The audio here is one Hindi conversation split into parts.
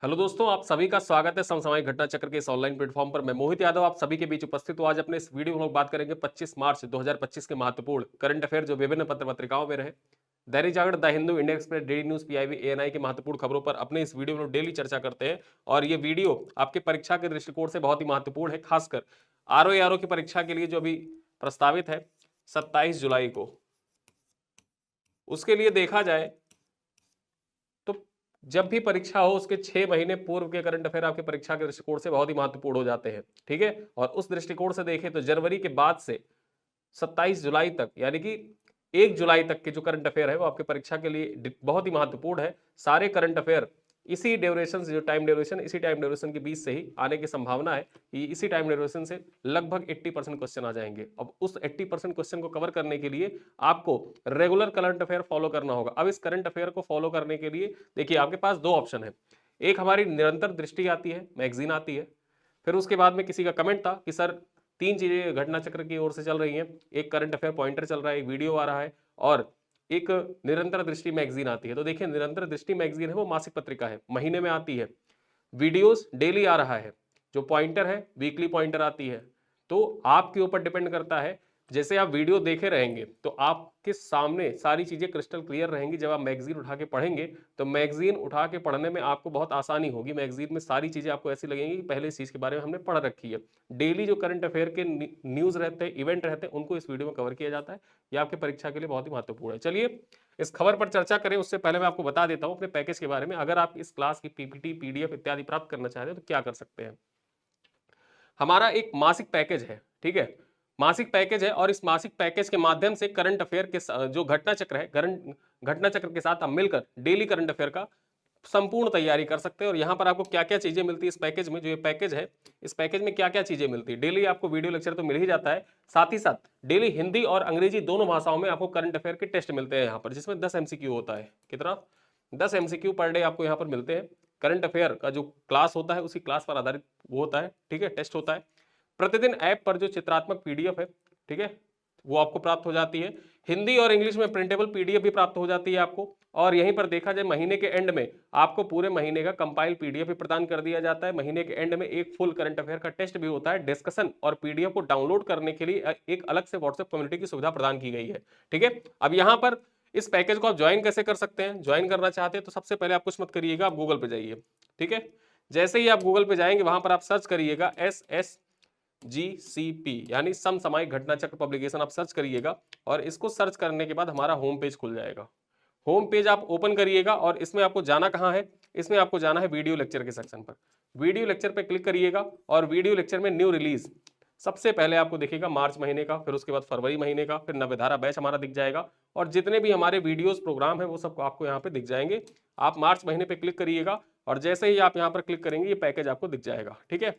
हेलो दोस्तों, आप सभी का स्वागत है समसामयिक घटना चक्र के इस ऑनलाइन प्लेटफॉर्म पर। मैं मोहित यादव आप सभी के बीच उपस्थित हूं। आज अपने इस वीडियो में हम लोग बात करेंगे 25 मार्च 2025 के महत्वपूर्ण करंट अफेयर जो विभिन्न पत्र पत्रिकाओं में रहे। Dainik Jagran, the Hindu, India express, daily news, PIB, ANI की महत्वपूर्ण खबरों पर अपने इस वीडियो में डेली चर्चा करते हैं। और ये वीडियो आपके परीक्षा के दृष्टिकोण से बहुत ही महत्वपूर्ण है, खासकर आरओ की परीक्षा के लिए जो अभी प्रस्तावित है 27 जुलाई को। उसके लिए देखा जाए तो जब भी परीक्षा हो उसके 6 महीने पूर्व के करंट अफेयर आपके परीक्षा के दृष्टिकोण से बहुत ही महत्वपूर्ण हो जाते हैं। ठीक है, और उस दृष्टिकोण से देखें तो जनवरी के बाद से 27 जुलाई तक, यानी कि 1 जुलाई तक के जो करंट अफेयर है वो आपके परीक्षा के लिए बहुत ही महत्वपूर्ण है। सारे करंट अफेयर इसी ड्यूरेशन से, जो टाइम ड्यूरेशन, इसी टाइम ड्यूरेशन के बीच से ही आने की संभावना है कि इसी टाइम ड्यूरेशन से लगभग 80% क्वेश्चन आ जाएंगे। अब उस 80% क्वेश्चन को कवर करने के लिए आपको रेगुलर करंट अफेयर फॉलो करना होगा। अब इस करंट अफेयर को फॉलो करने के लिए देखिए आपके पास दो ऑप्शन है। एक हमारी निरंतर दृष्टि आती है, मैगजीन आती है। फिर उसके बाद में किसी का कमेंट था कि सर तीन चीजें घटना चक्र की ओर से चल रही हैं, एक करंट अफेयर पॉइंटर चल रहा है, एक वीडियो आ रहा है और एक निरंतर दृष्टि मैगजीन आती है। तो देखिए निरंतर दृष्टि मैगजीन है वो मासिक पत्रिका है, महीने में आती है। वीडियोस डेली आ रहा है। जो पॉइंटर है वीकली पॉइंटर आती है। तो आपके ऊपर डिपेंड करता है। जैसे आप वीडियो देखे रहेंगे तो आपके सामने सारी चीजें क्रिस्टल क्लियर रहेंगी। जब आप मैगजीन उठा के पढ़ेंगे तो मैगजीन उठा के पढ़ने में आपको बहुत आसानी होगी। मैगजीन में सारी चीजें आपको ऐसी लगेंगी कि पहले इस चीज के बारे में हमने पढ़ रखी है। डेली जो करंट अफेयर के न्यूज रहते हैं, इवेंट रहते हैं, उनको इस वीडियो में कवर किया जाता है। यह आपके परीक्षा के लिए बहुत ही महत्वपूर्ण है। चलिए इस खबर पर चर्चा करें उससे पहले मैं आपको बता देता हूं अपने पैकेज के बारे में। अगर आप इस क्लास की पीपीटी, पीडीएफ इत्यादि प्राप्त करना चाहते हैं तो क्या कर सकते हैं। हमारा एक मासिक पैकेज है, ठीक है। मासिक पैकेज है और इस मासिक पैकेज के माध्यम से करंट अफेयर के जो घटना चक्र है, घटना चक्र के साथ आप मिलकर डेली करंट अफेयर का संपूर्ण तैयारी कर सकते हैं। और यहाँ पर आपको क्या क्या चीजें मिलती है इस पैकेज में, जो ये पैकेज है इस पैकेज में क्या क्या चीजें मिलती है। डेली आपको वीडियो लेक्चर तो मिल ही जाता है, साथ ही साथ डेली हिंदी और अंग्रेजी दोनों भाषाओं में आपको करंट अफेयर के टेस्ट मिलते हैं यहाँ पर, जिसमें 10 एमसीक्यू होता है। कितना? 10 एमसीक्यू पर डे आपको यहाँ पर मिलते हैं। करंट अफेयर का जो क्लास होता है उसी क्लास पर आधारित वो होता है, ठीक है, टेस्ट होता है। प्रतिदिन ऐप पर जो चित्रात्मक पीडीएफ है, ठीक है, वो आपको प्राप्त हो जाती है। हिंदी और इंग्लिश में प्रिंटेबल पीडीएफ भी प्राप्त हो जाती है आपको। और यहीं पर देखा जाए महीने के एंड में आपको पूरे महीने का कंपाइल पीडीएफ भी प्रदान कर दिया जाता है। महीने के एंड में एक फुल करंट अफेयर का टेस्ट भी होता है। डिस्कशन और पीडीएफ को डाउनलोड करने के लिए एक अलग से व्हाट्सएप कम्युनिटी की सुविधा प्रदान की गई है, ठीक है। अब यहाँ पर इस पैकेज को आप ज्वाइन कैसे कर सकते हैं। ज्वाइन करना चाहते हैं तो सबसे पहले आप कुछ मत करिएगा, आप गूगल पे जाइए, ठीक है। जैसे ही आप गूगल पे जाएंगे वहां पर आप सर्च करिएगा SSGCP, यानी समसामयिक घटना चक्र पब्लिकेशन आप सर्च करिएगा। और इसको सर्च करने के बाद हमारा होम पेज खुल जाएगा। होम पेज आप ओपन करिएगा और इसमें आपको जाना कहाँ है, इसमें आपको जाना है वीडियो लेक्चर के सेक्शन पर। वीडियो लेक्चर पे क्लिक करिएगा और वीडियो लेक्चर में न्यू रिलीज सबसे पहले आपको दिखेगा मार्च महीने का, फिर उसके बाद फरवरी महीने का, फिर नवधारा बैच हमारा दिख जाएगा। और जितने भी हमारे वीडियोस प्रोग्राम है वो सब आपको यहाँ पे दिख जाएंगे। आप मार्च महीने पे क्लिक करिएगा और जैसे ही आप यहाँ पर क्लिक करेंगे ये पैकेज आपको दिख जाएगा, ठीक है।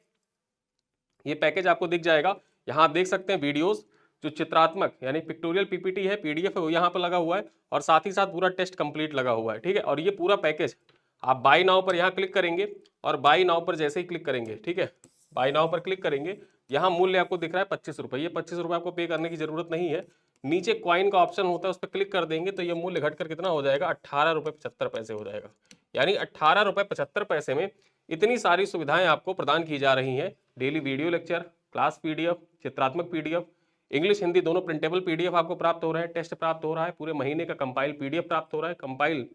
ये पैकेज आपको दिख जाएगा। यहाँ आप देख सकते हैं वीडियोस, जो चित्रात्मक यानी पिक्टोरियल पीपीटी है, पीडीएफ है, वो यहाँ पर लगा हुआ है और साथ ही साथ पूरा टेस्ट कंप्लीट लगा हुआ है, ठीक है। और ये पूरा पैकेज आप बाय नाउ पर यहाँ क्लिक करेंगे और बाय नाउ पर जैसे ही क्लिक करेंगे, ठीक है, बाय नाउ पर क्लिक करेंगे, यहाँ मूल्य आपको दिख रहा है 25 रुपये। ये 25 रुपये आपको पे करने की जरूरत नहीं है। नीचे क्वाइन का ऑप्शन होता है, उस पर क्लिक कर देंगे तो ये मूल्य घटकर कितना हो जाएगा, 18 रुपये 75 पैसे हो जाएगा। यानी 18 रुपये 75 पैसे में इतनी सारी सुविधाएं आपको प्रदान की जा रही हैं। Daily video lecture, class PDF, चित्रात्मक पीडीएफ, इंग्लिश हिंदी दोनों प्रिंटेबल पीडीएफ आपको प्राप्त हो रहा है, टेस्ट प्राप्त हो रहा है, पूरे महीने का कंपाइल पीडीएफ प्राप्त हो रहा है, कंपाइल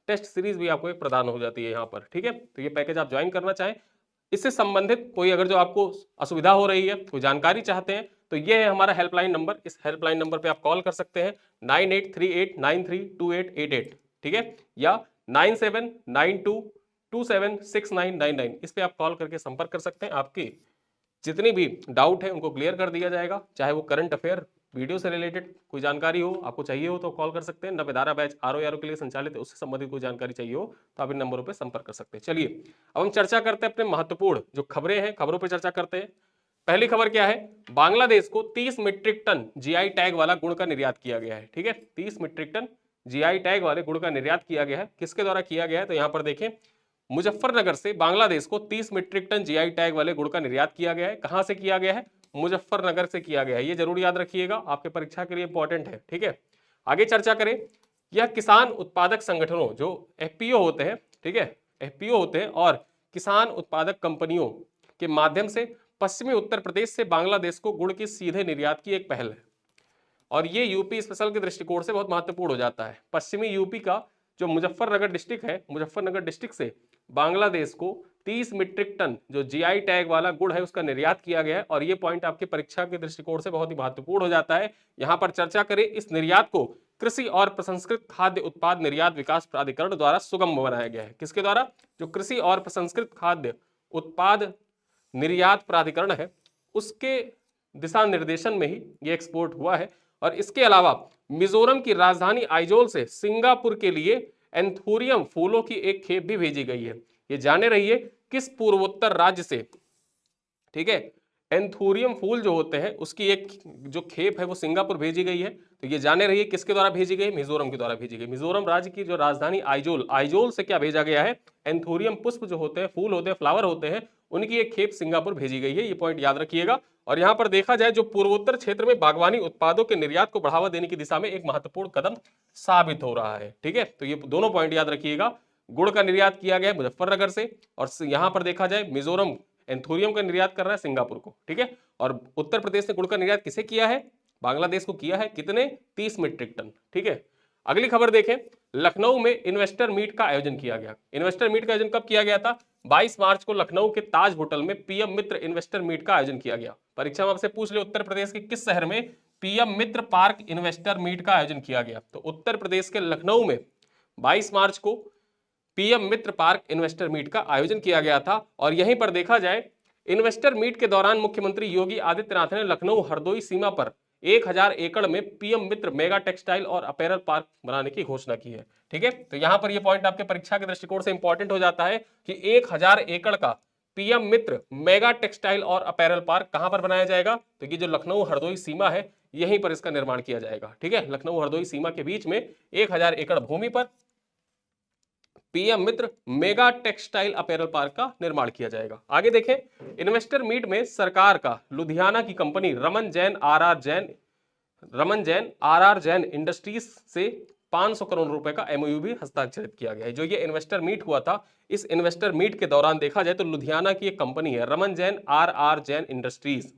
टेस्ट सीरीज भी आपको एक प्रदान हो जाती है यहाँ पर, ठीक है। तो ये पैकेज आप ज्वाइन करना चाहें, इससे संबंधित कोई अगर जो आपको असुविधा हो रही है, कोई जानकारी चाहते हैं, तो ये है हमारा हेल्पलाइन नंबर। इस हेल्पलाइन नंबर पे आप कॉल कर सकते हैं 9838932888, ठीक है, या 9792276999, इस पे आप कॉल करके संपर्क कर सकते हैं। आपकी जितनी भी डाउट है उनको क्लियर कर दिया जाएगा। चाहे वो करंट अफेयर, वीडियो से रिलेटेड कोई जानकारी हो, आपको चाहिए हो तो कॉल कर सकते हैं। नवधारा बैच आरओ के लिए संचालित है, उससे संबंधित कोई जानकारी चाहिए हो तो आप इन नंबरों पर संपर्क कर सकते हैं। चलिए अब हम चर्चा करते हैं अपने महत्वपूर्ण जो खबरें हैं, खबरों पर चर्चा करते हैं। पहली खबर क्या है, बांग्लादेश को 30 मीट्रिक टन जीआई टैग वाला गुड़ का निर्यात किया गया है, ठीक है। 30 मीट्रिक टन जीआई टैग वाले गुड़ का निर्यात किया गया है। किसके द्वारा किया गया है, तो यहां पर देखें, मुजफ्फरनगर से बांग्लादेश को 30 मीट्रिक टन जीआई टैग वाले गुड़ का निर्यात किया गया है। कहां से किया गया है, मुजफ्फरनगर से किया गया है। ये जरूर याद रखिएगा, आपके परीक्षा के लिए इंपॉर्टेंट है, ठीक है। आगे चर्चा करें, यह किसान उत्पादक संगठनों जो एफपीओ होते हैं, ठीक है, एफपीओ होते हैं और किसान उत्पादक कंपनियों के माध्यम से पश्चिमी उत्तर प्रदेश से बांग्लादेश को गुड़ के सीधे निर्यात की एक पहल है। और ये यूपी स्पेशल के दृष्टिकोण से बहुत महत्वपूर्ण हो जाता है। पश्चिमी यूपी का जो मुजफ्फरनगर डिस्ट्रिक्ट है, मुजफ्फरनगर डिस्ट्रिक्ट से बांग्लादेश को 30 मीट्रिक टन जो जीआई टैग वाला गुड़ है उसका निर्यात किया गया है। और ये पॉइंट आपके परीक्षा के दृष्टिकोण से बहुत ही महत्वपूर्ण हो जाता है। यहां पर चर्चा करें, इस निर्यात को कृषि और प्रसंस्कृत खाद्य उत्पाद निर्यात विकास प्राधिकरण द्वारा सुगम बनाया गया है। किसके द्वारा? जो कृषि और प्रसंस्कृत खाद्य उत्पाद निर्यात प्राधिकरण है उसके दिशा निर्देशन में ही ये एक्सपोर्ट हुआ है। और इसके अलावा मिजोरम की राजधानी आइजोल से सिंगापुर के लिए एंथोरियम फूलों की एक खेप भी भेजी गई है। ये जाने रहिए किस पूर्वोत्तर राज्य से, ठीक है, एंथोरियम फूल जो होते हैं उसकी एक जो खेप है वो सिंगापुर भेजी गई है। तो ये जाने रहिए किसके द्वारा भेजी गई? मिजोरम के द्वारा भेजी गई। मिजोरम राज्य की जो राजधानी आइजोल, आइजोल से क्या भेजा गया है? एंथोरियम पुष्प जो होते हैं, फूल होते हैं, फ्लावर होते हैं, उनकी एक खेप सिंगापुर भेजी गई है। ये पॉइंट याद रखिएगा। और यहां पर देखा जाए जो पूर्वोत्तर क्षेत्र में बागवानी उत्पादों के निर्यात को बढ़ावा देने की दिशा में एक महत्वपूर्ण कदम साबित हो रहा है। ठीक है, तो ये दोनों पॉइंट याद रखिएगा। गुड़ का निर्यात किया गया है मुजफ्फरनगर से, और यहां पर देखा जाए मिजोरम एंथोरियम का निर्यात कर रहा है सिंगापुर को। ठीक है, और उत्तर प्रदेश ने गुड़ का निर्यात किसे किया है? बांग्लादेश को किया है। कितने? 30 मीट्रिक टन। ठीक है, अगली खबर देखें, लखनऊ में इन्वेस्टर मीट का आयोजन किया गया। इन्वेस्टर मीट का आयोजन कब किया गया था? 22 मार्च को लखनऊ के ताज होटल में पीएम मित्र इन्वेस्टर मीट का आयोजन किया गया। परीक्षा में आपसे पूछ ले उत्तर प्रदेश के किस शहर में पीएम मित्र पार्क इन्वेस्टर मीट का आयोजन किया गया? तो उत्तर प्रदेश के लखनऊ में 22 मार्च को पीएम मित्र पार्क इन्वेस्टर मीट का आयोजन किया गया था। और यहीं पर देखा जाए इन्वेस्टर मीट के दौरान मुख्यमंत्री योगी आदित्यनाथ ने लखनऊ हरदोई सीमा पर 1000 एकड़ में पीएम मित्र मेगा टेक्सटाइल और अपैरल पार्क बनाने की घोषणा की है। ठीक है, तो यहां पर यह पॉइंट आपके परीक्षा के दृष्टिकोण से इंपॉर्टेंट हो जाता है कि 1000 एकड़ का पीएम मित्र मेगा टेक्सटाइल और अपैरल पार्क कहां पर बनाया जाएगा? तो ये जो लखनऊ हरदोई सीमा है यहीं पर इसका निर्माण किया जाएगा। ठीक है, लखनऊ हरदोई सीमा के बीच में 1000 एकड़ भूमि पर पीएम मित्र मेगा टेक्सटाइल अपैरल पार्क का निर्माण किया जाएगा। आगे देखें, इन्वेस्टर मीट में सरकार का लुधियाना की company Raman Jain RR Jain industries से 500 करोड़ रुपए का एमओयू भी हस्ताक्षरित किया गया है। जो ये इन्वेस्टर मीट हुआ था, इस इन्वेस्टर मीट के दौरान देखा जाए तो लुधियाना की एक कंपनी है रमन जैन आरआर जैन इंडस्ट्रीज,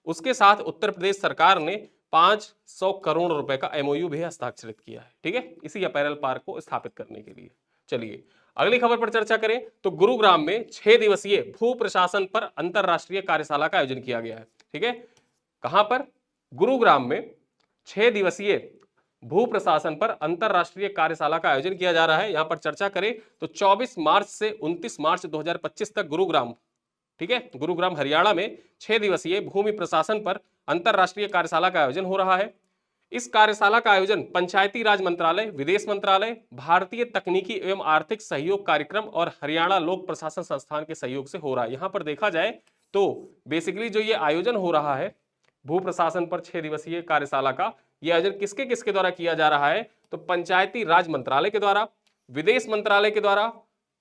उसके साथ उत्तर प्रदेश सरकार ने 500 करोड़ रुपए का एमओयू भी हस्ताक्षरित किया है। ठीक है, इसी अपैरल पार्क को स्थापित करने के लिए। चलिए अगली खबर पर चर्चा करें तो गुरुग्राम में 6 दिवसीय भू प्रशासन पर अंतरराष्ट्रीय कार्यशाला का आयोजन किया गया है। ठीक है, कहां पर? गुरुग्राम में 6 दिवसीय भू प्रशासन पर अंतरराष्ट्रीय कार्यशाला का आयोजन किया जा रहा है। यहां पर चर्चा करें तो 24 मार्च से 29 मार्च 2025 तक गुरुग्राम, ठीक है, गुरुग्राम हरियाणा में 6 दिवसीय भूमि प्रशासन पर अंतरराष्ट्रीय कार्यशाला का आयोजन हो रहा है। इस कार्यशाला का आयोजन पंचायती राज मंत्रालय, विदेश मंत्रालय, भारतीय तकनीकी एवं आर्थिक सहयोग कार्यक्रम और हरियाणा लोक प्रशासन संस्थान के सहयोग से हो रहा है। यहां पर देखा जाए तो बेसिकली जो ये आयोजन हो रहा है भू प्रशासन पर 6 दिवसीय कार्यशाला का, यह आयोजन किसके किसके द्वारा किया जा रहा है? तो पंचायती राज मंत्रालय के द्वारा, विदेश मंत्रालय के द्वारा,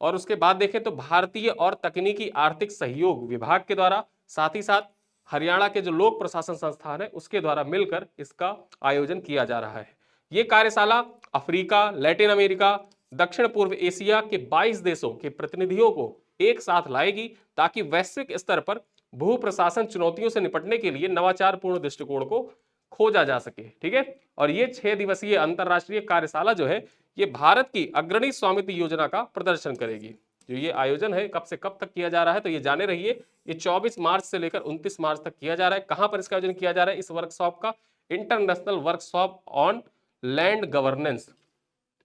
और उसके बाद देखें तो भारतीय और तकनीकी आर्थिक सहयोग विभाग के द्वारा, साथ ही साथ हरियाणा के जो लोक प्रशासन संस्थान है उसके द्वारा मिलकर इसका आयोजन किया जा रहा है। ये कार्यशाला अफ्रीका, लैटिन अमेरिका, दक्षिण पूर्व एशिया के 22 देशों के प्रतिनिधियों को एक साथ लाएगी ताकि वैश्विक स्तर पर भू प्रशासन चुनौतियों से निपटने के लिए नवाचारपूर्ण दृष्टिकोण को खोजा जा सके। ठीक है, और ये 6 दिवसीय अंतरराष्ट्रीय कार्यशाला जो है ये भारत की अग्रणी स्वामित्व योजना का प्रदर्शन करेगी। जो ये आयोजन है कब से कब तक किया जा रहा है तो ये जाने रहिए, ये 24 मार्च से लेकर 29 मार्च तक किया जा रहा है। कहां पर इसका आयोजन किया जा रहा है? इस वर्कशॉप का international workshop on land governance,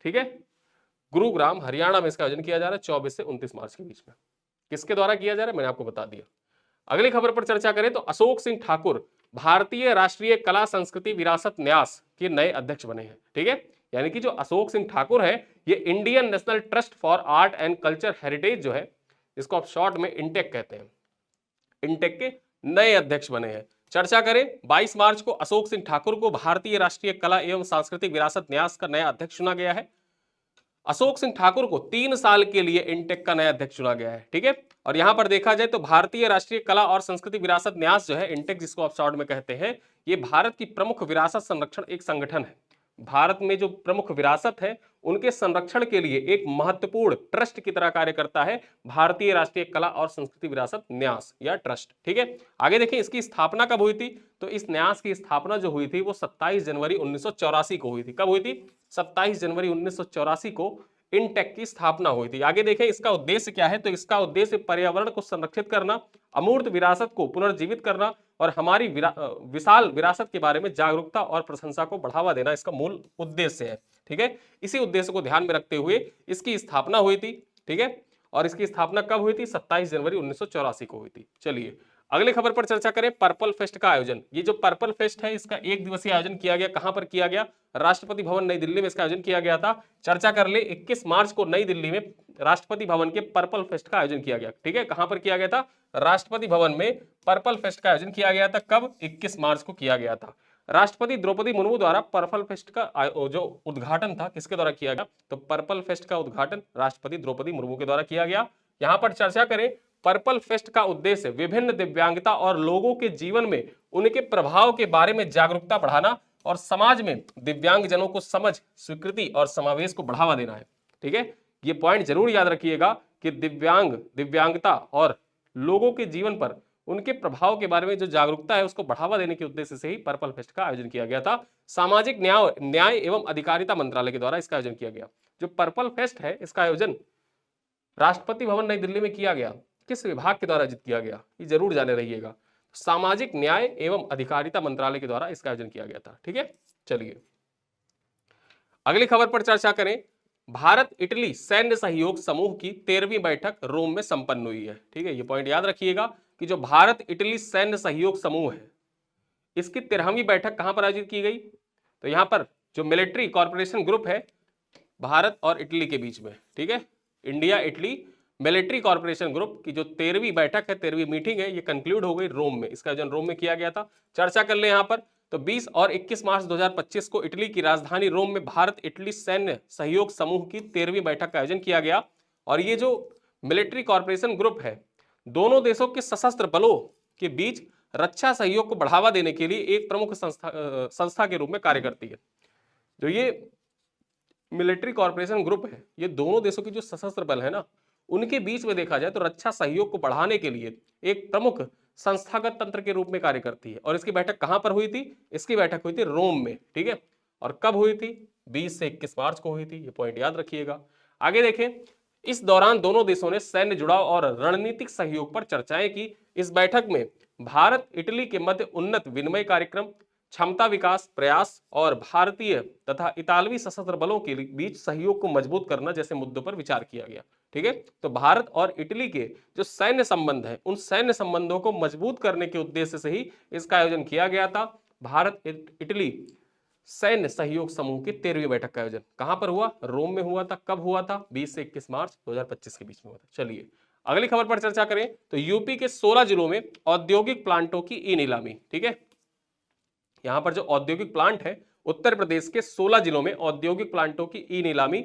ठीक है, गुरुग्राम हरियाणा में इसका आयोजन किया जा रहा है 24 से 29 मार्च के बीच में। किसके द्वारा किया जा रहा है मैंने आपको बता दिया। अगली खबर पर चर्चा करें तो अशोक सिंह ठाकुर भारतीय राष्ट्रीय कला संस्कृति विरासत न्यास के नए अध्यक्ष बने हैं। ठीक है, यानी कि जो अशोक सिंह ठाकुर है ये Indian national trust for art and culture heritage जो है, इसको आप शॉर्ट में इंटेक कहते हैं, इंटेक के नए अध्यक्ष बने हैं। चर्चा करें 22 मार्च को अशोक सिंह ठाकुर को भारतीय राष्ट्रीय कला एवं सांस्कृतिक विरासत न्यास का नया अध्यक्ष चुना गया है। अशोक सिंह ठाकुर को 3 साल के लिए इंटेक का नया अध्यक्ष चुना गया है। ठीक है, और यहां पर देखा जाए तो भारतीय राष्ट्रीय कला और संस्कृति विरासत न्यास जो है इंटेक, जिसको आप शॉर्ट में कहते हैं, ये भारत की प्रमुख विरासत संरक्षण एक संगठन है। भारत में जो प्रमुख विरासत है उनके संरक्षण के लिए एक महत्वपूर्ण ट्रस्ट की तरह कार्य करता है भारतीय राष्ट्रीय कला और संस्कृति विरासत न्यास या ट्रस्ट। ठीक है, आगे देखें इसकी स्थापना कब हुई थी। तो इस न्यास की स्थापना जो हुई थी वो 27 जनवरी 1984 को हुई थी। कब हुई थी? 27 जनवरी 1984 को इनटेक की स्थापना हुई थी। आगे देखें इसका उद्देश्य क्या है। तो इसका उद्देश्य पर्यावरण को संरक्षित करना, अमूर्त विरासत को पुनर्जीवित करना और हमारी विशाल विरासत के बारे में जागरूकता और प्रशंसा को बढ़ावा देना इसका मूल उद्देश्य है। ठीक है, इसी उद्देश्य को ध्यान में रखते हुए इसकी स्थापना हुई थी। ठीक है, और इसकी स्थापना कब हुई थी? 27 जनवरी 1984 को हुई थी। चलिए अगली खबर पर चर्चा करें, पर्पल फेस्ट का आयोजन। ये जो पर्पल फेस्ट है इसका एक दिवसीय आयोजन किया गया। कहां पर किया गया? राष्ट्रपति भवन नई दिल्ली में इसका आयोजन किया गया था। चर्चा कर ले, 21 मार्च को नई दिल्ली में राष्ट्रपति भवन के पर्पल फेस्ट का आयोजन किया गया। ठीक है, कहां पर किया गया था? राष्ट्रपति भवन में पर्पल फेस्ट का आयोजन किया गया था। कब? 21 मार्च को किया गया था। राष्ट्रपति द्रौपदी मुर्मू द्वारा पर्पल फेस्ट का जो उद्घाटन था किसके द्वारा किया गया? तो पर्पल फेस्ट का उद्घाटन राष्ट्रपति द्रौपदी मुर्मू के द्वारा किया गया। यहां पर चर्चा करें, पर्पल फेस्ट का उद्देश्य विभिन्न दिव्यांगता और लोगों के जीवन में उनके प्रभाव के बारे में जागरूकता बढ़ाना और समाज में दिव्यांगजनों को समझ, स्वीकृति और समावेश को बढ़ावा देना है। ठीक है, ये पॉइंट जरूर याद रखिएगा कि दिव्यांगता और लोगों के जीवन पर उनके प्रभाव के बारे में जो जागरूकता है उसको बढ़ावा देने के उद्देश्य से ही पर्पल फेस्ट का आयोजन किया गया था। सामाजिक न्याय एवं अधिकारिता मंत्रालय के द्वारा इसका आयोजन किया गया। जो पर्पल फेस्ट है इसका आयोजन राष्ट्रपति भवन नई दिल्ली में किया गया। किस विभाग के द्वारा आयोजित किया गया ये जरूर जाने रहिएगा। सामाजिक न्याय एवं अधिकारिता मंत्रालय के द्वारा इसका आयोजन किया गया था। ठीक है, चलिए अगली खबर पर चर्चा करें, भारत इटली सैन्य सहयोग समूह की 13वीं बैठक रोम में संपन्न हुई है। ठीक है, ये पॉइंट याद रखिएगा कि जो भारत इटली सैन्य सहयोग समूह है इसकी 13वीं बैठक कहां पर आयोजित की गई? तो यहां पर जो मिलिट्री कॉर्पोरेशन ग्रुप है भारत और इटली के बीच में, ठीक है, India Italy military corporation group की जो 13वीं बैठक है, 13वीं मीटिंग है, ये कंक्लूड हो गई रोम में। इसका आयोजन रोम में किया गया था। चर्चा कर ले यहां पर, तो 20 और 21 मार्च 2025 को इटली की राजधानी रोम में भारत इटली सैन्य सहयोग समूह की 13वीं बैठक का आयोजन किया गया। और ये जो मिलिट्री कॉर्पोरेशन ग्रुप है दोनों देशों के सशस्त्र बलों के बीच रक्षा सहयोग को बढ़ावा देने के लिए एक प्रमुख संस्था के रूप में कार्य करती है। जो ये मिलिट्री कॉर्पोरेशन ग्रुप है ये दोनों देशों की जो सशस्त्र बल है ना उनके बीच में देखा जाए तो रक्षा सहयोग को बढ़ाने के लिए एक प्रमुख संस्थागत तंत्र के रूप में कार्य करती है। और इसकी बैठक कहां पर हुई थी? इसकी बैठक हुई थी रोम में। ठीक है, और कब हुई थी? 20 से 21 मार्च को हुई थी। ये पॉइंट याद रखिएगा। आगे देखें, इस दौरान दोनों देशों ने सैन्य जुड़ाव और रणनीतिक सहयोग पर चर्चाएं की। इस बैठक में भारत इटली के मध्य उन्नत विनिमय कार्यक्रम, क्षमता विकास प्रयास और भारतीय तथा इतालवी सशस्त्र बलों के बीच सहयोग को मजबूत करना जैसे मुद्दों पर विचार किया गया। ठीक है, तो भारत और इटली के जो सैन्य संबंध है उन सैन्य संबंधों को मजबूत करने के उद्देश्य से ही इसका आयोजन किया गया था। भारत इटली सैन्य सहयोग समूह की 13वीं बैठक का आयोजन कहां पर हुआ? रोम में हुआ था। कब हुआ था? 20 से 21 मार्च 2025 के बीच में हुआ था। चलिए अगली खबर पर चर्चा करें, तो यूपी के 16 जिलों में औद्योगिक प्लांटों की ई नीलामी। ठीक है, यहां पर जो औद्योगिक प्लांट है उत्तर प्रदेश के 16 जिलों में औद्योगिक प्लांटों की ई नीलामी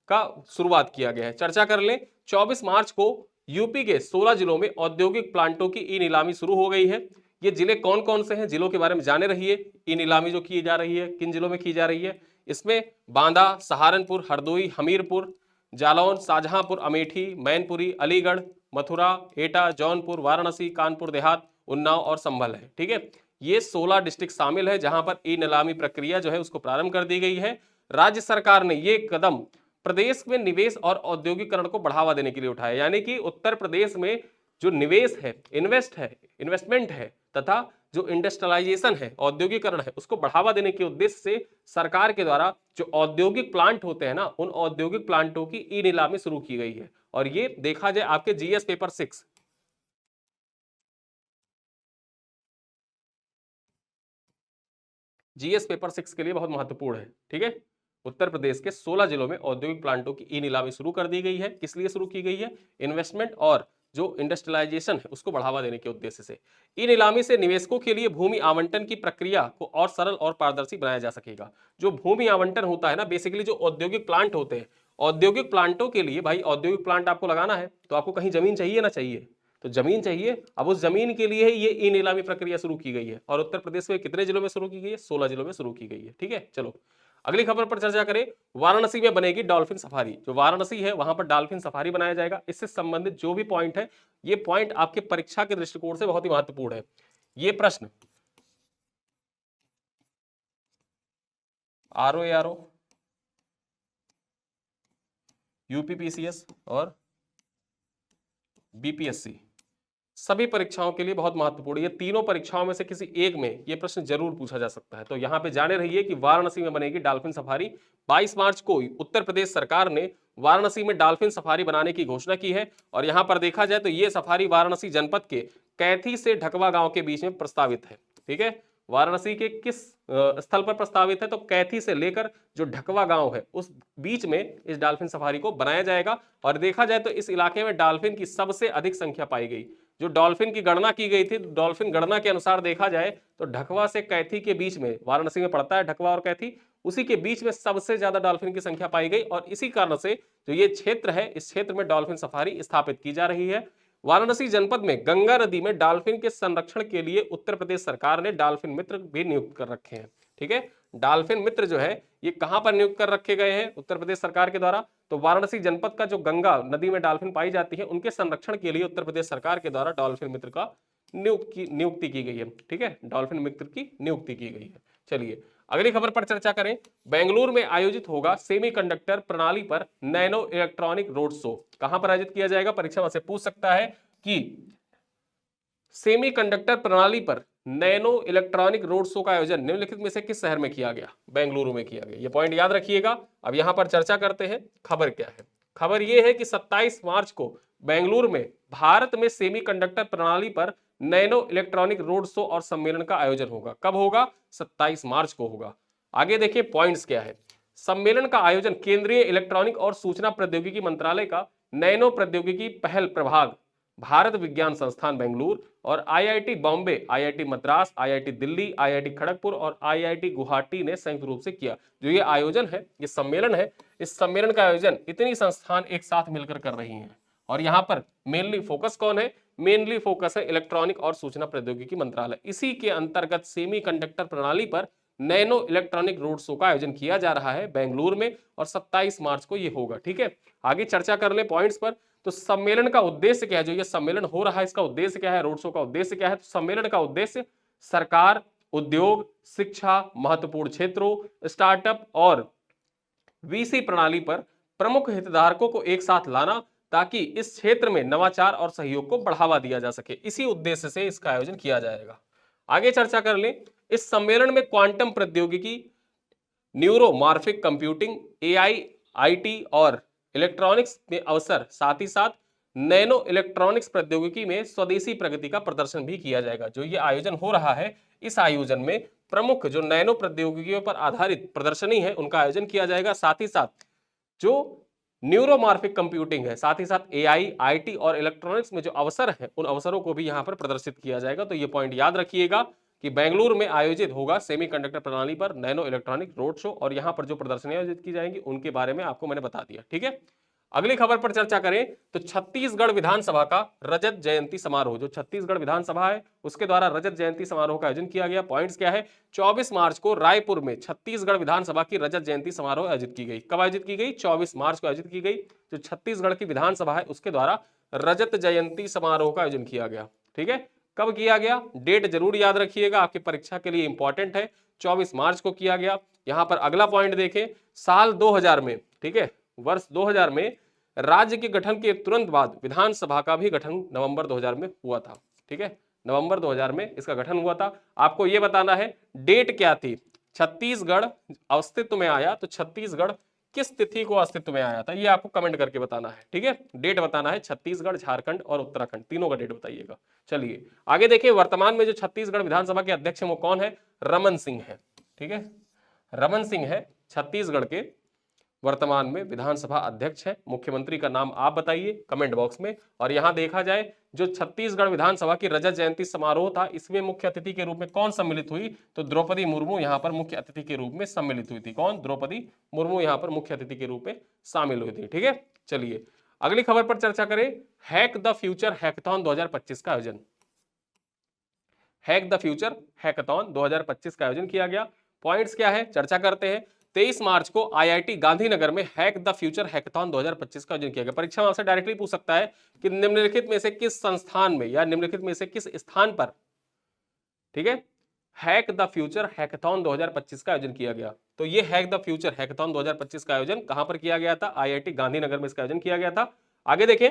का शुरुआत किया गया है। चर्चा कर लें, 24 मार्च को यूपी के 16 जिलों में औद्योगिक प्लांटों की ई नीलामी शुरू हो गई है। ये जिले कौन कौन से हैं जिलों के बारे में जाने रहिए। ई नीलामी जो की जा रही है किन जिलों में की जा रही है? इसमें बांदा, सहारनपुर, हरदोई, हमीरपुर, जालौन, शाहजहांपुर, अमेठी, मैनपुरी, अलीगढ़, मथुरा, एटा, जौनपुर, वाराणसी, कानपुर देहात, उन्नाव और संभल है। ठीक है, ये 16 डिस्ट्रिक्ट शामिल है जहां पर ई नीलामी प्रक्रिया जो है उसको प्रारंभ कर दी गई है। राज्य सरकार ने ये कदम प्रदेश में निवेश और औद्योगिकरण को बढ़ावा देने के लिए उठाया। यानी कि उत्तर प्रदेश में जो निवेश है, इन्वेस्टमेंट है तथा जो इंडस्ट्रियलाइजेशन है, औद्योगिकरण है, उसको बढ़ावा देने के उद्देश्य से सरकार के द्वारा जो औद्योगिक प्लांट होते हैं ना उन औद्योगिक प्लांटों की ई नीलामी शुरू की गई है। और ये देखा जाए आपके जीएस पेपर 6 के लिए बहुत महत्वपूर्ण है। ठीक है, उत्तर प्रदेश के 16 जिलों में औद्योगिक प्लांटों की ई नीलामी शुरू कर दी गई है। किस लिए शुरू की गई है? इन्वेस्टमेंट और जो इंडस्ट्रियलाइजेशन है उसको बढ़ावा देने के उद्देश्य से। ई नीलामी से निवेशकों के लिए भूमि आवंटन की प्रक्रिया को और सरल और पारदर्शी बनाया जा सकेगा। जो भूमि आवंटन होता है ना, बेसिकली जो औद्योगिक प्लांट होते हैं, औद्योगिक प्लांटों के लिए भाई औद्योगिक प्लांट आपको लगाना है तो आपको कहीं जमीन चाहिए ना चाहिए, तो जमीन चाहिए। अब उस जमीन के लिए ये ई नीलामी प्रक्रिया शुरू की गई है। और उत्तर प्रदेश में कितने जिलों में शुरू की गई है? 16 जिलों में शुरू की गई है। ठीक है, चलो अगली खबर पर चर्चा करें, वाराणसी में बनेगी डॉल्फिन सफारी। जो वाराणसी है वहां पर डॉल्फिन सफारी बनाया जाएगा। इससे संबंधित जो भी पॉइंट है, ये पॉइंट आपके परीक्षा के दृष्टिकोण से बहुत ही महत्वपूर्ण है। ये प्रश्न आरओ यूपीपीसीएस और बीपीएससी सभी परीक्षाओं के लिए बहुत महत्वपूर्ण है। ये तीनों परीक्षाओं में से किसी एक में ये प्रश्न जरूर पूछा जा सकता है। तो यहां पे जाने रहिए कि वाराणसी में बनेगी डॉल्फिन सफारी। 22 मार्च को उत्तर प्रदेश सरकार ने वाराणसी में डॉल्फिन सफारी बनाने की घोषणा की है। और यहां पर देखा जाए तो ये सफारी वाराणसी जनपद के कैथी से ढकवा गांव के बीच में प्रस्तावित है। ठीक है, वाराणसी के किस स्थल पर प्रस्तावित है? तो कैथी से लेकर जो ढकवा गांव है उस बीच में इस डॉल्फिन सफारी को बनाया जाएगा। और देखा जाए तो इस इलाके में डॉल्फिन की सबसे अधिक संख्या पाई गई। जो डॉल्फिन की गणना की गई थी, डॉल्फिन गणना के अनुसार देखा जाए तो ढकवा से कैथी के बीच में, वाराणसी में पड़ता है ढकवा और कैथी, उसी के बीच में सबसे ज्यादा डॉल्फिन की संख्या पाई गई। और इसी कारण से जो ये क्षेत्र है, इस क्षेत्र में डॉल्फिन सफारी स्थापित की जा रही है। वाराणसी जनपद में गंगा नदी में डॉल्फिन के संरक्षण के लिए उत्तर प्रदेश सरकार ने डॉल्फिन मित्र भी नियुक्त कर रखे हैं। ठीक है, डॉल्फिन मित्र जो है ये कहां पर नियुक्त कर रखे गए हैं उत्तर प्रदेश सरकार के द्वारा? तो वाराणसी जनपद का जो गंगा नदी में डॉल्फिन पाई जाती है, उनके संरक्षण के लिए उत्तर प्रदेश सरकार के द्वारा डॉल्फिन मित्र का नियुक्ति की गई है। ठीक है, डॉल्फिन मित्र की नियुक्ति की गई है। चलिए अगली खबर पर चर्चा करें। बेंगलुरु में आयोजित होगा सेमीकंडक्टर प्रणाली पर नैनो इलेक्ट्रॉनिक रोड शो। कहां पर आयोजित किया जाएगा? परीक्षा में से पूछ सकता है कि सेमीकंडक्टर प्रणाली पर नैनो इलेक्ट्रॉनिक रोड शो का आयोजन निम्नलिखित में से किस शहर में किया गया? बेंगलुरु में किया गया। ये पॉइंट याद रखिएगा। अब यहां पर चर्चा करते हैं, खबर क्या है। खबर यह है कि 27 मार्च को बेंगलुरु में भारत में सेमीकंडक्टर प्रणाली पर नैनो इलेक्ट्रॉनिक रोड शो और सम्मेलन का आयोजन होगा। कब होगा? 27 मार्च को होगा। आगे देखिए पॉइंट्स क्या है। सम्मेलन का आयोजन केंद्रीय इलेक्ट्रॉनिक और सूचना प्रौद्योगिकी मंत्रालय का नैनो प्रौद्योगिकी पहल प्रभाग, भारत विज्ञान संस्थान बेंगलुरु और IIT Bombay, IIT Madras, IIT Delhi, IIT Kharagpur और आईआईटी गुवाहाटी ने संयुक्त रूप से किया। जो ये आयोजन है, ये सम्मेलन है, इस सम्मेलन का आयोजन इतनी संस्थान एक साथ मिलकर कर रही हैं। और यहाँ पर मेनली फोकस कौन है? मेनली फोकस है इलेक्ट्रॉनिक और सूचना प्रौद्योगिकी मंत्रालय। इसी के अंतर्गत सेमीकंडक्टर प्रणाली पर नैनो इलेक्ट्रॉनिक रोड शो का आयोजन किया जा रहा है बेंगलुरु में और 27 मार्च को ये होगा। ठीक है, आगे चर्चा कर ले पॉइंट्स पर। तो सम्मेलन का उद्देश्य क्या है? जो ये सम्मेलन हो रहा है इसका उद्देश्य क्या है? रोड शो का उद्देश्य क्या है? तो सम्मेलन का उद्देश्य सरकार, उद्योग, शिक्षा, महत्वपूर्ण क्षेत्रों, स्टार्टअप और वीसी प्रणाली पर प्रमुख हितधारकों को एक साथ लाना, ताकि इस क्षेत्र में नवाचार और सहयोग को बढ़ावा दिया जा सके। इसी उद्देश्य से इसका आयोजन किया जाएगा। आगे चर्चा कर ले। इस सम्मेलन में क्वांटम प्रौद्योगिकी, न्यूरोमॉर्फिक कंप्यूटिंग, एआई, आईटी और इलेक्ट्रॉनिक्स में अवसर, साथ ही साथ नैनो इलेक्ट्रॉनिक्स प्रौद्योगिकी में स्वदेशी प्रगति का प्रदर्शन भी किया जाएगा। जो ये आयोजन हो रहा है, इस आयोजन में प्रमुख जो नैनो प्रौद्योगिकियों पर आधारित प्रदर्शनी है उनका आयोजन किया जाएगा। साथ ही साथ जो न्यूरोमॉर्फिक कंप्यूटिंग है, साथ ही साथ एआई, आईटी और इलेक्ट्रॉनिक्स में जो अवसर हैं, उन अवसरों को भी यहां पर प्रदर्शित किया जाएगा। तो ये पॉइंट याद रखिएगा कि बेंगलुरु में आयोजित होगा सेमीकंडक्टर प्रणाली पर नैनो इलेक्ट्रॉनिक रोड शो और यहां पर जो प्रदर्शनी आयोजित की जाएंगी उनके बारे में आपको मैंने बता दिया। ठीक है, अगली खबर पर चर्चा करें तो छत्तीसगढ़ विधानसभा का रजत जयंती समारोह, जो छत्तीसगढ़ विधानसभा है उसके द्वारा रजत जयंती समारोह का आयोजन किया गया। पॉइंट्स क्या है? 24 मार्च को रायपुर में छत्तीसगढ़ विधानसभा की रजत जयंती समारोह आयोजित की गई। कब आयोजित की गई? 24 मार्च को आयोजित की गई। जो छत्तीसगढ़ की विधानसभा है उसके द्वारा रजत जयंती समारोह का आयोजन किया गया। ठीक है, कब किया गया? डेट जरूर याद रखिएगा, आपकी परीक्षा के लिए इंपॉर्टेंट है। 24 मार्च को किया गया। यहां पर अगला पॉइंट देखें, साल 2000 में, ठीक है, वर्ष 2000 में राज्य के गठन के तुरंत बाद विधानसभा का भी गठन नवंबर 2000 में हुआ था। ठीक है, नवंबर 2000 में इसका गठन हुआ था। आपको यह बताना है डेट क्या थी। छत्तीसगढ़ अस्तित्व में आया तो छत्तीसगढ़ किस तिथि को अस्तित्व में आया था, ये आपको कमेंट करके बताना है। ठीक है, डेट बताना है। छत्तीसगढ़, झारखंड और उत्तराखंड तीनों का डेट बताइएगा। चलिए आगे देखिए, वर्तमान में जो छत्तीसगढ़ विधानसभा के अध्यक्ष हैं वो कौन है? रमन सिंह है। ठीक है, रमन सिंह है छत्तीसगढ़ के वर्तमान में विधानसभा अध्यक्ष है। मुख्यमंत्री का नाम आप बताइए कमेंट बॉक्स में। और यहां देखा जाए जो छत्तीसगढ़ विधानसभा की रजत जयंती समारोह था, इसमें मुख्य अतिथि के रूप में कौन सम्मिलित हुई? तो द्रौपदी मुर्मू यहां पर मुख्य अतिथि के रूप में सम्मिलित हुई थी। कौन? द्रौपदी मुर्मू यहां पर मुख्य अतिथि के रूप में शामिल हुई थी। ठीक है, चलिए अगली खबर पर चर्चा करें। हैक द फ्यूचर हैकाथॉन 2025 का आयोजन, हैक द फ्यूचर हैकाथॉन 2025 का आयोजन किया गया। पॉइंट्स क्या है? चर्चा करते हैं। 23 मार्च को आईआईटी गांधीनगर में हैक द फ्यूचर हैकाथॉन 2025 का आयोजन किया गया। परीक्षा में आपसे डायरेक्टली पूछ सकता है कि निम्नलिखित में से किस संस्थान में या निम्नलिखित में से किस स्थान पर, ठीक है, हैक द फ्यूचर हैकाथॉन 2025 का आयोजन किया गया। तो ये हैक द फ्यूचर हैकाथॉन 2025 का आयोजन कहां पर किया गया था? आईआईटी गांधीनगर में इसका आयोजन किया गया था। आगे देखें,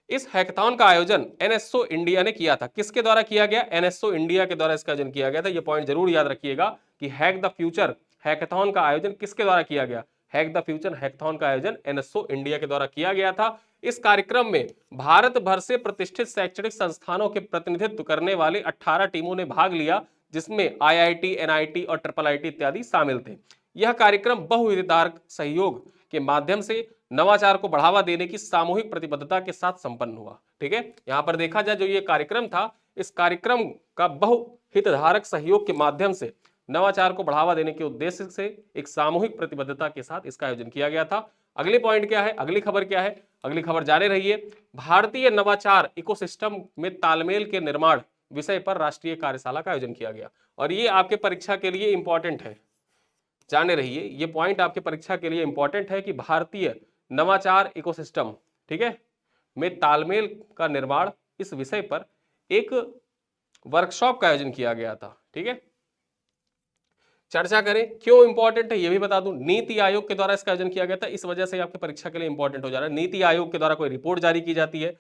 इस हैकाथॉन का आयोजन एनएसओ इंडिया ने किया था। किसके द्वारा किया गया? एनएसओ इंडिया के द्वारा इसका आयोजन किया गया था। ये पॉइंट जरूर याद रखिएगा कि हैक द फ्यूचर हैकाथॉन का आयोजन किसके द्वारा किया गया? हैक द फ्यूचर हैकाथॉन का आयोजन एनएसओ इंडिया के द्वारा किया गया था। इस कार्यक्रम में भारत भर से प्रतिष्ठित शैक्षणिक संस्थानों के प्रतिनिधित्व करने वाली 18 टीमों ने भाग लिया, जिसमें आईआईटी, एनआईटी और ट्रिपल आईटी इत्यादि शामिल थे। यह कार्यक्रम बहुहितधारक सहयोग के माध्यम से नवाचार को बढ़ावा देने की सामूहिक प्रतिबद्धता के साथ संपन्न हुआ। ठीक है, यहां पर देखा जाए जो ये कार्यक्रम था, इस कार्यक्रम का बहुहितधारक सहयोग के माध्यम से नवाचार को बढ़ावा देने के उद्देश्य से एक सामूहिक प्रतिबद्धता के साथ इसका आयोजन किया गया था। अगली पॉइंट क्या है? अगली खबर क्या है? अगली खबर जाने रहिए। भारतीय नवाचार इकोसिस्टम में तालमेल के निर्माण विषय पर राष्ट्रीय कार्यशाला का आयोजन किया गया। और ये आपके परीक्षा के लिए इंपॉर्टेंट है, जाने रहिए। ये पॉइंट आपके परीक्षा के लिए इंपॉर्टेंट है कि भारतीय नवाचार इकोसिस्टम, ठीक है, में तालमेल का निर्माण, इस विषय पर एक वर्कशॉप का आयोजन किया गया था। ठीक है, चर्चा करें क्यों इंपॉर्टेंट है ये भी बता दूं। नीति आयोग के द्वारा इसका आयोजन किया गया था, इस वजह से आपके परीक्षा के लिए इंपॉर्टेंट हो जा रहा है। नीति आयोग के द्वारा कोई रिपोर्ट जारी की जाती है,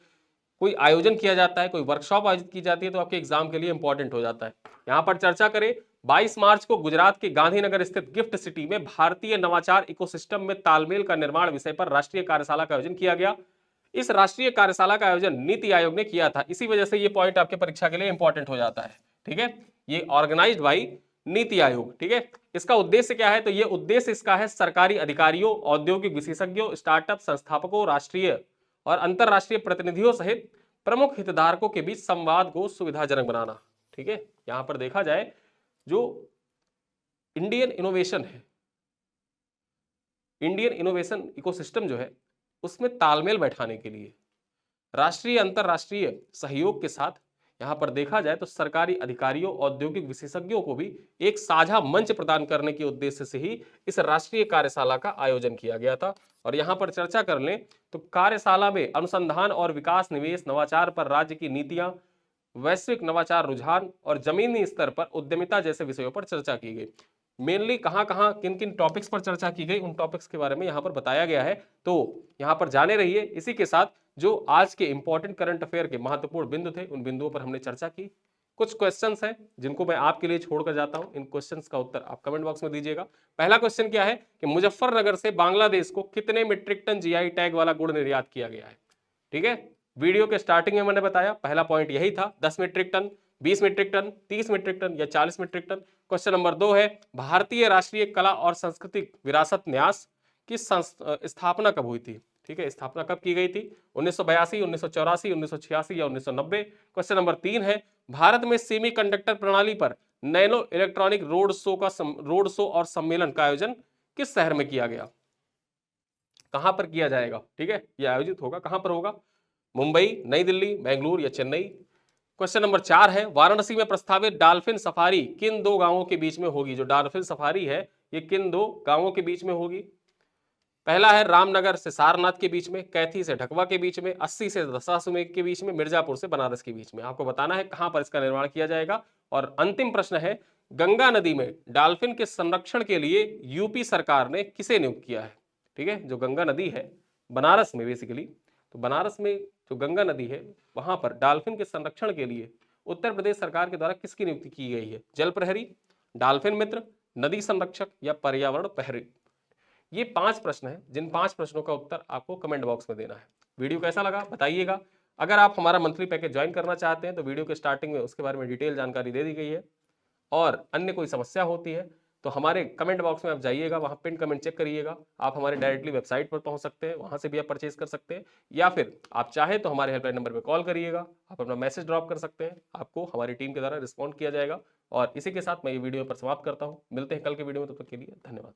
कोई आयोजन किया जाता है, कोई वर्कशॉप आयोजित की जाती है, तो आपके एग्जाम के लिए इंपॉर्टेंट हो जाता है। यहां पर चर्चा करें, 22 मार्च को गुजरात के गांधीनगर स्थित गिफ्ट सिटी में भारतीय नवाचार इकोसिस्टम में तालमेल का निर्माण विषय पर राष्ट्रीय कार्यशाला का आयोजन किया गया। इस राष्ट्रीय कार्यशाला का आयोजन नीति आयोग ने किया था, इसी वजह से ये पॉइंट आपके परीक्षा के लिए इंपॉर्टेंट हो जाता है। ठीक है, ये ऑर्गेनाइज्ड बाई नीति आयोग। ठीक है, इसका उद्देश्य क्या है? तो ये उद्देश्य इसका है सरकारी अधिकारियों, औद्योगिक विशेषज्ञों, स्टार्टअप संस्थापकों, राष्ट्रीय और अंतरराष्ट्रीय प्रतिनिधियों सहित प्रमुख हितधारकों के बीच संवाद को सुविधाजनक बनाना। ठीक है, यहां पर देखा जाए जो इंडियन इनोवेशन है, इंडियन इनोवेशन इकोसिस्टम जो है, उसमें तालमेल बैठाने के लिए राष्ट्रीय अंतरराष्ट्रीय सहयोग के साथ यहां पर देखा जाए तो सरकारी अधिकारियों, औद्योगिक विशेषज्ञों को भी एक साझा मंच प्रदान करने के उद्देश्य से ही इस राष्ट्रीय कार्यशाला का आयोजन किया गया था। और यहां पर चर्चा कर लें तो कार्यशाला में अनुसंधान और विकास, निवेश, नवाचार पर राज्य की नीतियां, वैश्विक नवाचार रुझान और जमीनी स्तर पर उद्यमिता जैसे विषयों पर चर्चा की गई। मेनली कहां किन किन टॉपिक्स पर चर्चा की गई, उन टॉपिक्स के बारे में यहां पर बताया गया है, तो यहां पर जाने रहिए। इसी के साथ जो आज के इंपॉर्टेंट करंट अफेयर के महत्वपूर्ण बिंदु थे, उन बिंदुओं पर हमने चर्चा की। कुछ क्वेश्चंस हैं जिनको मैं आपके लिए छोड़कर जाता हूं, इन क्वेश्चंस का उत्तर आप कमेंट बॉक्स में दीजिएगा। पहला क्वेश्चन क्या है कि मुजफ्फरनगर से बांग्लादेश को कितने मीट्रिक टन जीआई टैग वाला गुड़ निर्यात किया गया है? ठीक है, वीडियो के स्टार्टिंग में मैंने बताया पहला पॉइंट यही था, 10 metric ton, 20 metric ton, 30 metric ton या 40 मीट्रिक टन। क्वेश्चन नंबर 2 है, भारतीय राष्ट्रीय कला और सांस्कृतिक विरासत न्यास की स्थापना कब हुई थी? ठीक है, स्थापना कब की गई थी? 1982, 1984, 1986 या 1990। क्वेश्चन नंबर 3 है, भारत में सेमीकंडक्टर प्रणाली पर नैनो इलेक्ट्रॉनिक रोड शो और सम्मेलन का आयोजन किस शहर में किया गया? कहां पर किया जाएगा? ठीक है, यह आयोजित होगा, कहां पर होगा? मुंबई, नई दिल्ली, बेंगलुरु या चेन्नई। क्वेश्चन नंबर 4 है, वाराणसी में प्रस्तावित डॉल्फिन सफारी किन दो गांवों के बीच में होगी? जो डॉल्फिन सफारी है ये किन दो गांवों के बीच में होगी? पहला है रामनगर से सारनाथ के बीच में, कैथी से ढकवा के बीच में, 80 से दशाश्वमेध के बीच में, मिर्जापुर से बनारस के बीच में। आपको बताना है कहां पर इसका निर्माण किया जाएगा। और अंतिम प्रश्न है, गंगा नदी में डॉल्फिन के संरक्षण के लिए यूपी सरकार ने किसे नियुक्त किया है? ठीक है, जो गंगा नदी है बनारस में, बेसिकली तो बनारस में जो गंगा नदी है वहां पर डॉल्फिन के संरक्षण के लिए उत्तर प्रदेश सरकार के द्वारा किसकी नियुक्ति की गई है? जल प्रहरी, डॉल्फिन मित्र, नदी संरक्षक या पर्यावरण प्रहरी? ये 5 प्रश्न हैं, जिन 5 प्रश्नों का उत्तर आपको कमेंट बॉक्स में देना है। वीडियो कैसा लगा बताइएगा। अगर आप हमारा मंथली पैकेज ज्वाइन करना चाहते हैं तो वीडियो के स्टार्टिंग में उसके बारे में डिटेल जानकारी दे दी गई है। और अन्य कोई समस्या होती है तो हमारे कमेंट बॉक्स में आप जाइएगा, वहाँ पिन कमेंट चेक करिएगा। आप हमारे डायरेक्टली वेबसाइट पर पहुँच सकते हैं, वहाँ से भी आप परचेज कर सकते हैं, या फिर आप चाहें तो हमारे हेल्पलाइन नंबर पर कॉल करिएगा, आप अपना मैसेज ड्रॉप कर सकते हैं, आपको हमारी टीम के द्वारा रिस्पॉन्ड किया जाएगा। और इसी के साथ मैं ये वीडियो पर समाप्त करता हूँ। मिलते हैं कल के वीडियो में, तब तक के लिए धन्यवाद।